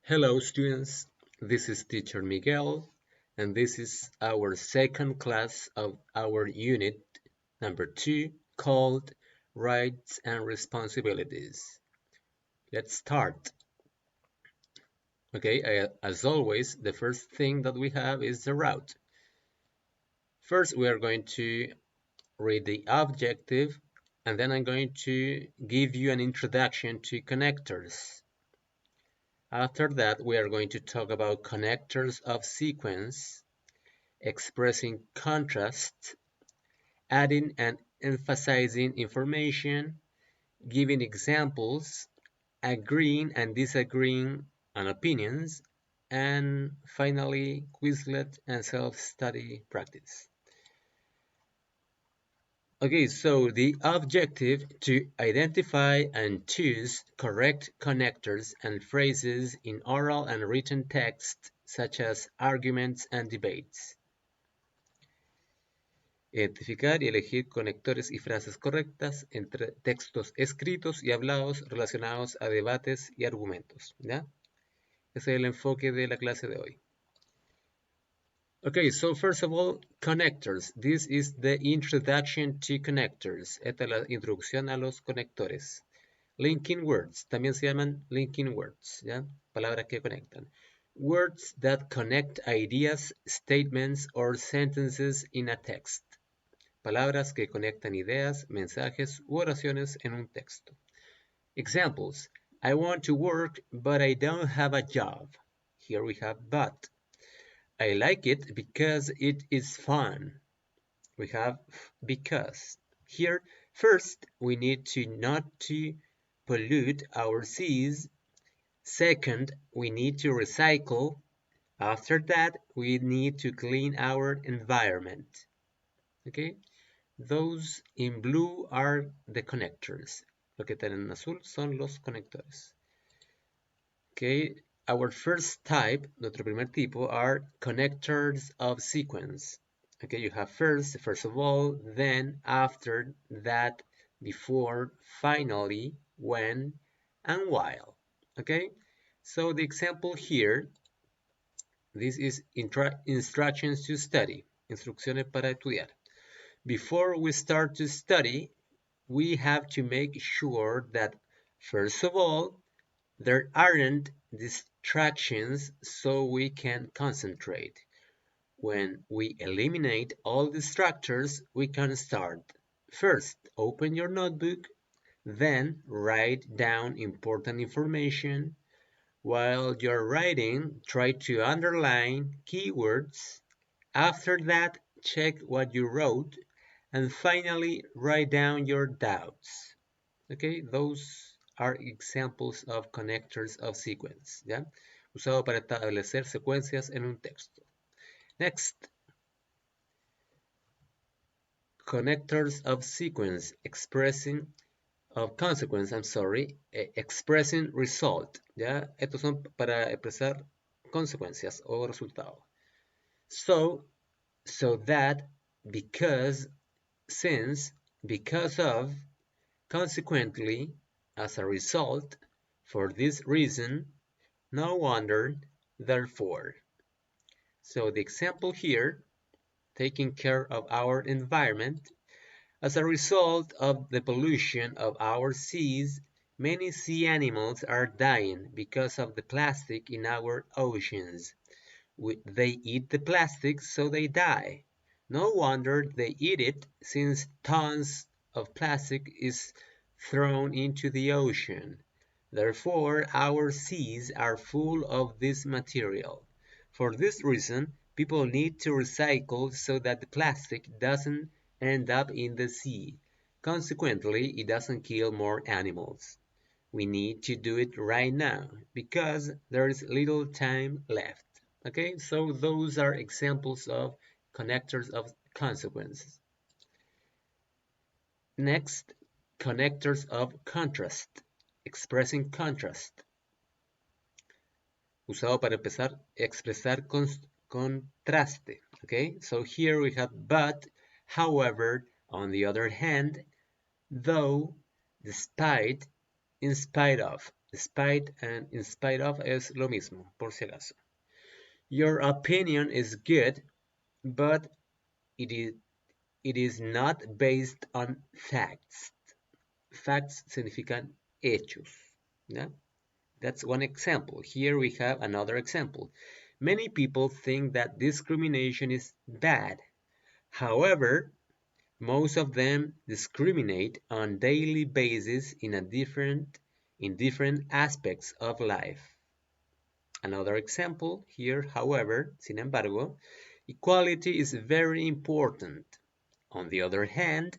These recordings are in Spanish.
Hello students, this is teacher Miguel and this is our second class of our unit number 2 called Rights and Responsibilities. Let's start. Okay, as always, the first thing that we have is the route. First, we are going to read the objective and then I'm going to give you an introduction to connectors. After that, we are going to talk about connectors of sequence, expressing contrast, adding and emphasizing information, giving examples, agreeing and disagreeing on opinions, and finally, Quizlet and self-study practice. Okay, so the objective to identify and choose correct connectors and phrases in oral and written text, such as arguments and debates. Identificar y elegir conectores y frases correctas entre textos escritos y hablados relacionados a debates y argumentos. ¿Ya? Ese es el enfoque de la clase de hoy. Okay, so first of all, connectors. This is the introduction to connectors. Esta es la introducción a los conectores. Linking words. También se llaman linking words. ¿Ya? Palabras que conectan. Words that connect ideas, statements, or sentences in a text. Palabras que conectan ideas, mensajes u oraciones en un texto. Examples. I want to work, but I don't have a job. Here we have but. I like it because it is fun. We have because. Here, first, we need to not to pollute our seas. Second, we need to recycle. After that, we need to clean our environment. Okay? Those in blue are the connectors. Lo que están en azul son los conectores. Okay, our first type, nuestro primer tipo, are connectors of sequence. Okay, you have first of all, then, after, that, before, finally, when, and while. Okay, so the example here, this is instructions to study, instrucciones para estudiar. Before we start to study, we have to make sure that, first of all, there aren't distractions so we can concentrate. When we eliminate all distractors, we can start. First, open your notebook, then write down important information. While you're writing, try to underline keywords. After that, check what you wrote. And finally, write down your doubts. Okay, those are examples of connectors of sequence, ¿ya? Usado para establecer secuencias en un texto. Next, connectors of sequence, expressing result, ¿ya? Estos son para expresar consecuencias o resultados. So that, because, since, because of, consequently, as a result, for this reason, no wonder, therefore. So the example here, taking care of our environment, as a result of the pollution of our seas, many sea animals are dying because of the plastic in our oceans. They eat the plastic, so they die. No wonder they eat it, since tons of plastic is thrown into the ocean. Therefore, our seas are full of this material. For this reason, people need to recycle so that the plastic doesn't end up in the sea. Consequently, it doesn't kill more animals. We need to do it right now because there is little time left. Okay, so those are examples of connectors of consequences. Next, connectors of contrast, expressing contrast. Usado para expresar contraste. Okay, so here we have but, however, on the other hand, though, despite, in spite of. Despite and in spite of es lo mismo, por si acaso. Your opinion is good, but it is not based on facts. Facts significan hechos. ¿Ya? That's one example. Here we have another example. Many people think that discrimination is bad. However, most of them discriminate on daily basis in different aspects of life. Another example here, however, sin embargo, equality is very important. On the other hand,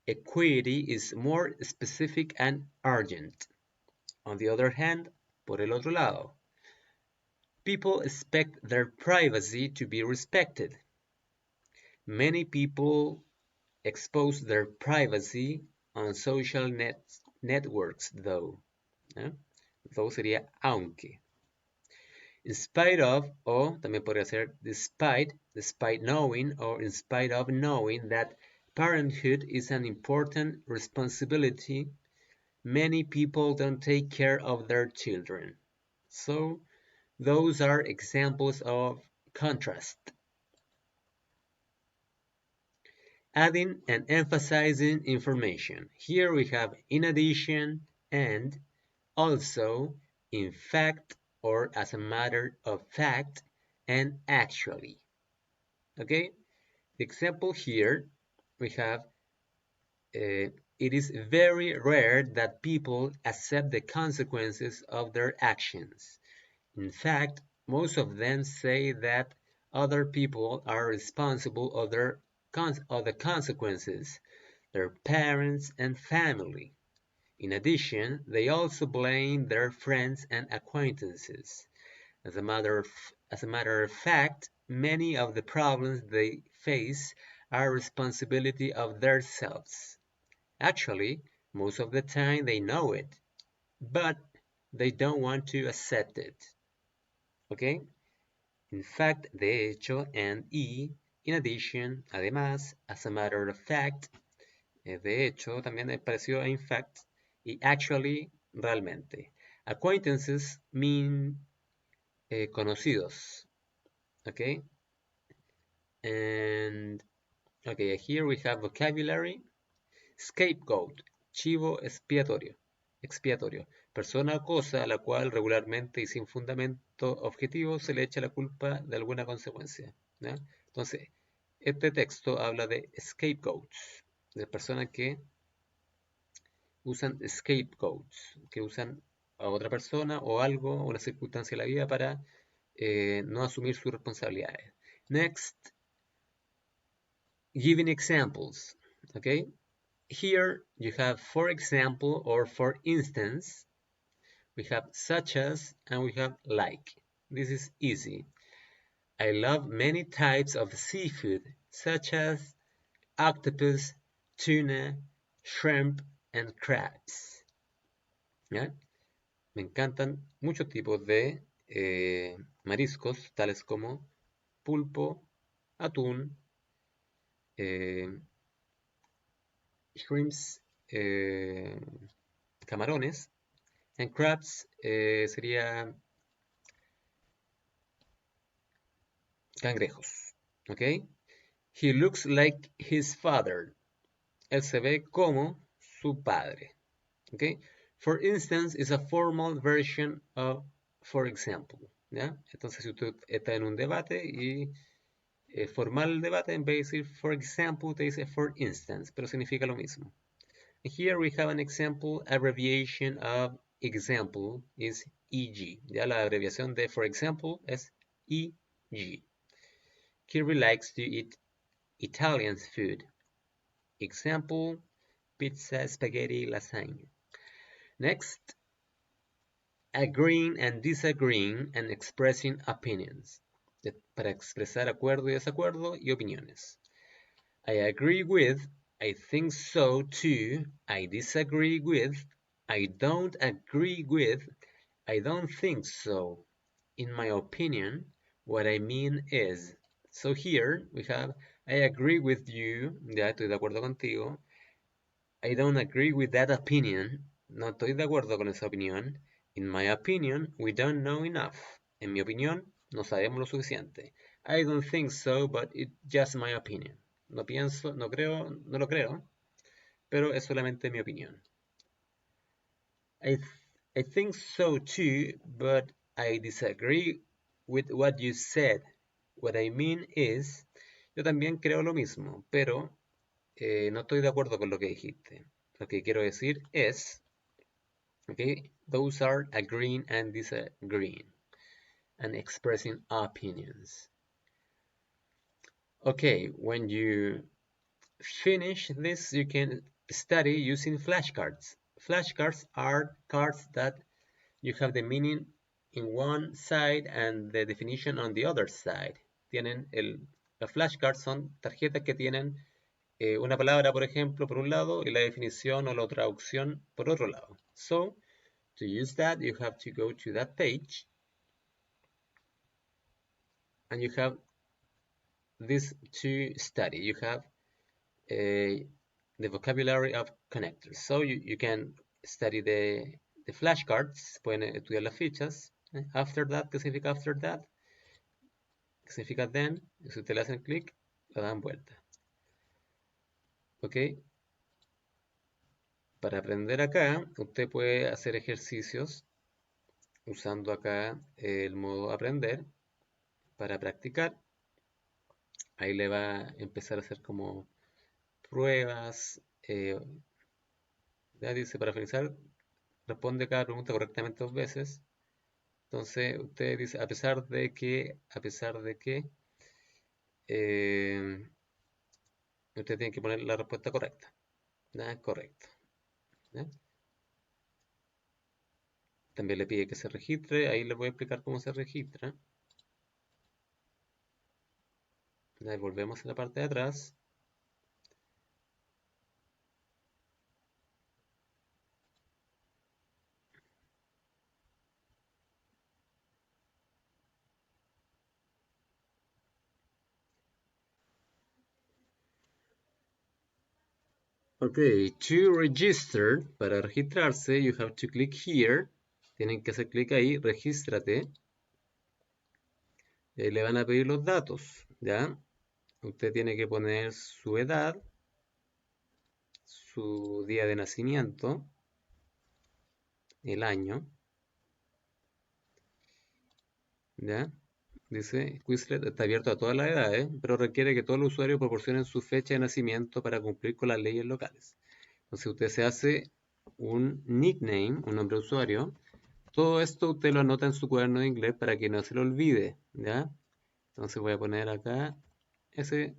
equity is more specific and urgent. On the other hand, por el otro lado, people expect their privacy to be respected. Many people expose their privacy on social networks, though. ¿Eh? Though sería aunque. In spite of, o también podría ser despite knowing, or in spite of knowing that parenthood is an important responsibility, many people don't take care of their children. So, those are examples of contrast. Adding and emphasizing information. Here we have in addition and also, in fact, or as a matter of fact, and actually. Okay? The example here we have it is very rare that people accept the consequences of their actions. In fact, most of them say that other people are responsible of the consequences, their parents and family. In addition, they also blame their friends and acquaintances. As a matter of fact, many of the problems they face are responsibility of themselves. Actually, most of the time they know it, but they don't want to accept it. Okay? In fact, de hecho, and in addition, además, as a matter of fact, de hecho, también es parecido a in fact, y actually, realmente. Acquaintances mean conocidos. Okay? And, okay, here we have vocabulary. Scapegoat, chivo expiatorio, persona o cosa a la cual regularmente y sin fundamento objetivo se le echa la culpa de alguna consecuencia. ¿Ya? Entonces, este texto habla de scapegoats, de personas que usan scapegoats, que usan a otra persona o algo, o una circunstancia de la vida para no asumir sus responsabilidades. Next, giving examples. Okay? Here you have for example or for instance, we have such as and we have like. This is easy. I love many types of seafood such as octopus, tuna, shrimp, and crabs. ¿Ya? Me encantan muchos tipos de mariscos tales como pulpo, atún, shrimps, camarones, and crabs sería cangrejos. Okay? He looks like his father. Él se ve como su padre. Okay? For instance is a formal version of for example. ¿Ya? Entonces, si usted está en un debate y formal el debate, en vez de decir for example, te dice for instance, pero significa lo mismo. Here we have an example abbreviation of example is EG. Ya la abreviación de for example es EG. Kirby likes to eat Italian food. Example, pizza, spaghetti, lasagna. Next, agreeing and disagreeing and expressing opinions. Para expresar acuerdo y desacuerdo y opiniones. I agree with, I think so too, I disagree with, I don't agree with, I don't think so. In my opinion, what I mean is. So here we have, I agree with you, ya estoy de acuerdo contigo. I don't agree with that opinion, no estoy de acuerdo con esa opinión. In my opinion, we don't know enough. En mi opinión, no sabemos lo suficiente. I don't think so, but it's just my opinion. No pienso, no creo, no lo creo, pero es solamente mi opinión. I, I think so too, but I disagree with what you said. What I mean is, yo también creo lo mismo, pero no estoy de acuerdo con lo que dijiste. Lo que quiero decir es, okay, those are agreeing and disagreeing and expressing opinions. Okay, when you finish this, you can study using flashcards. Flashcards are cards that you have the meaning in one side and the definition on the other side. Las flashcards son tarjetas que tienen una palabra, por ejemplo, por un lado y la definición o la traducción por otro lado. So, to use that, you have to go to that page and you have this to study. You have the vocabulary of connectors. So you can study the flashcards, pueden estudiar las fichas. After that, ¿qué significa after that? ¿Qué significa then? Si ustedes le hacen clic, la dan vuelta. ¿Ok? Para aprender acá, usted puede hacer ejercicios usando acá el modo aprender para practicar. Ahí le va a empezar a hacer como pruebas. Ya dice, para finalizar, responde cada pregunta correctamente 2 veces. Entonces, usted dice, a pesar de que, eh, usted tiene que poner la respuesta correcta. ¿Ya? Correcto. ¿Ya? También le pide que se registre. Ahí le voy a explicar cómo se registra. Ya, volvemos a la parte de atrás. Ok, to register, para registrarse, you have to click here. Tienen que hacer clic ahí, regístrate. Y ahí le van a pedir los datos, ¿ya? Usted tiene que poner su edad, su día de nacimiento, el año, ¿ya? Dice, Quizlet está abierto a todas las edades, pero requiere que todos los usuarios proporcionen su fecha de nacimiento para cumplir con las leyes locales. Entonces usted se hace un nickname, un nombre de usuario. Todo esto usted lo anota en su cuaderno de inglés para que no se lo olvide, ¿ya? Entonces voy a poner acá, ese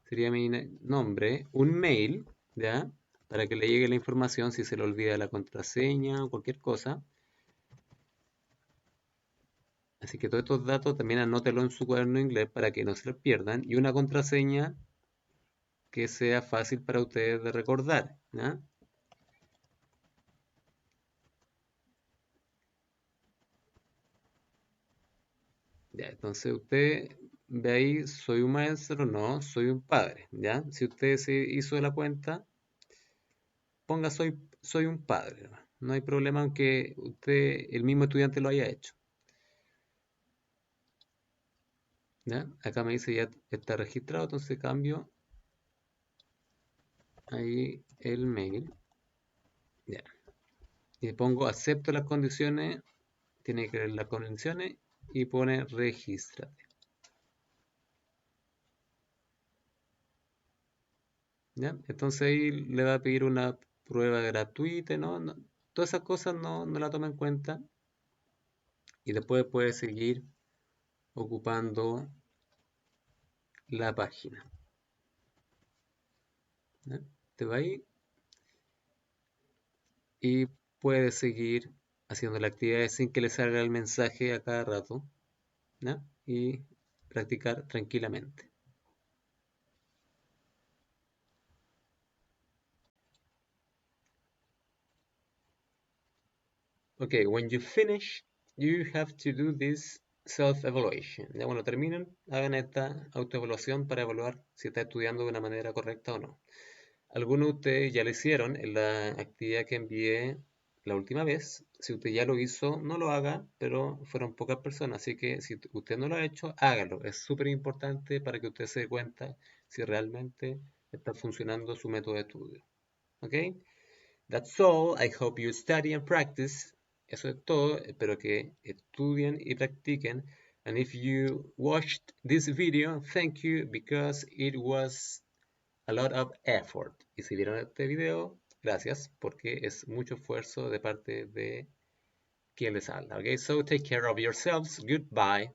sería mi nombre, un mail, ¿ya? Para que le llegue la información si se le olvida la contraseña o cualquier cosa. Así que todos estos datos también anótelo en su cuaderno de inglés para que no se los pierdan. Y una contraseña que sea fácil para ustedes de recordar, ¿ya? Ya, entonces usted ve ahí, soy un maestro, no, soy un padre, ¿ya? Si usted se hizo la cuenta, ponga soy un padre, ¿no? No hay problema aunque usted, el mismo estudiante lo haya hecho, ¿ya? Acá me dice ya está registrado, entonces cambio ahí el mail, ya. Y pongo acepto las condiciones, tiene que ver las condiciones y pone regístrate, ¿ya? Entonces ahí le va a pedir una prueba gratuita, ¿no? Todas esas cosas no la toma en cuenta y después puede seguir ocupando la página, ¿ya? Te va ahí y puede seguir haciendo la actividad sin que le salga el mensaje a cada rato, ¿ya? Y practicar tranquilamente. Okay, when you finish, you have to do this self-evaluation. Ya cuando terminen, hagan esta autoevaluación para evaluar si está estudiando de una manera correcta o no. Algunos de ustedes ya lo hicieron en la actividad que envié la última vez. Si usted ya lo hizo, no lo haga, pero fueron pocas personas, así que si usted no lo ha hecho, hágalo. Es súper importante para que usted se dé cuenta si realmente está funcionando su método de estudio. ¿Ok? That's all. I hope you study and practice. Eso es todo. Espero que estudien y practiquen. And if you watched this video, thank you because it was a lot of effort. Y si vieron este video, gracias porque es mucho esfuerzo de parte de quien les habla. Okay, so take care of yourselves. Goodbye.